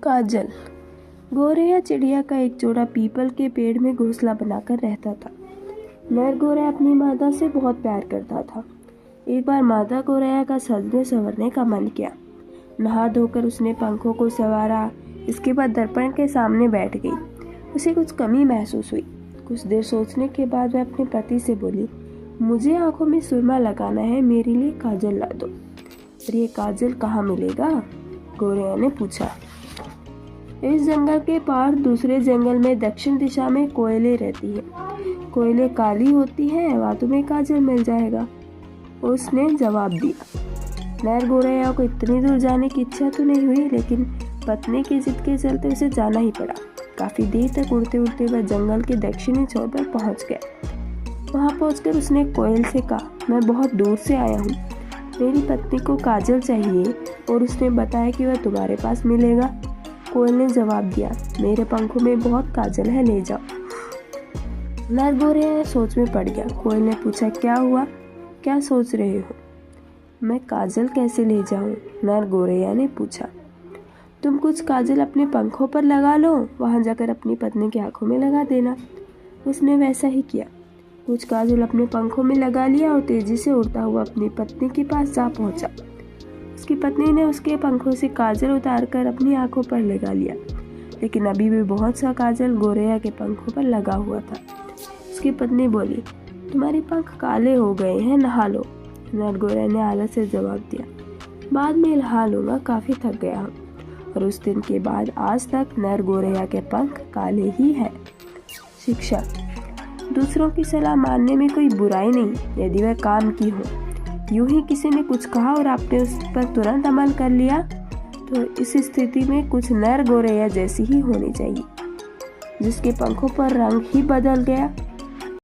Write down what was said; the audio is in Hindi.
काजल। गोरैया चिड़िया का एक जोड़ा पीपल के पेड़ में घोंसला बनाकर रहता था। नर गौरैया अपनी मादा से बहुत प्यार करता था। एक बार मादा गौरैया का सजने संवरने का मन किया। नहा धोकर उसने पंखों को संवारा। इसके बाद दर्पण के सामने बैठ गई। उसे कुछ कमी महसूस हुई। कुछ देर सोचने के बाद वह अपने पति से बोली, मुझे आंखों में सुरमा लगाना है, मेरे लिए काजल ला दो। पर ये काजल कहाँ मिलेगा? गौरैया ने पूछा। इस जंगल के पार दूसरे जंगल में दक्षिण दिशा में कोयले रहती है। कोयले काली होती हैं, वहाँ तुम्हें काजल मिल जाएगा, उसने जवाब दिया। नर गौरैया को इतनी दूर जाने की इच्छा तो नहीं हुई, लेकिन पत्नी की जिद के चलते उसे जाना ही पड़ा। काफी देर तक उड़ते उड़ते वह जंगल के दक्षिणी छोर पर पहुंच गया। वहां पहुंचकर उसने कोयल से कहा, मैं बहुत दूर से आया हूँ, मेरी पत्नी को काजल चाहिए और उसने बताया कि वह तुम्हारे पास मिलेगा। कोयल ने जवाब दिया, मेरे पंखों में बहुत काजल है, ले जाओ। नर गौरैया सोच में पड़ गया। कोयल ने पूछा, क्या हुआ, क्या सोच रहे हो? मैं काजल कैसे ले जाऊं? नर गौरैया ने पूछा। तुम कुछ काजल अपने पंखों पर लगा लो, वहां जाकर अपनी पत्नी की आंखों में लगा देना। उसने वैसा ही किया। कुछ काजल अपने पंखों में लगा लिया और तेजी से उड़ता हुआ अपनी पत्नी के पास जा पहुंचा। उसकी पत्नी ने उसके पंखों से काजल उतारकर अपनी आंखों पर लगा लिया, लेकिन अभी भी बहुत सा काजल गौरैया के पंखों पर लगा हुआ था। उसकी पत्नी बोली, तुम्हारे पंख काले हो गए हैं, नहा लो। नर गौरैया ने आलस से जवाब दिया, बाद में नहा लूंगा, काफी थक गया हूँ। और उस दिन के बाद आज तक नर गौरैया के पंख काले ही हैं। शिक्षा। दूसरों की सलाह मानने में कोई बुराई नहीं, यदि वह काम की हो। यूं ही किसी ने कुछ कहा और आपने उस पर तुरंत अमल कर लिया, तो इस स्थिति में कुछ नर गौरैया जैसी ही होनी चाहिए, जिसके पंखों पर रंग ही बदल गया।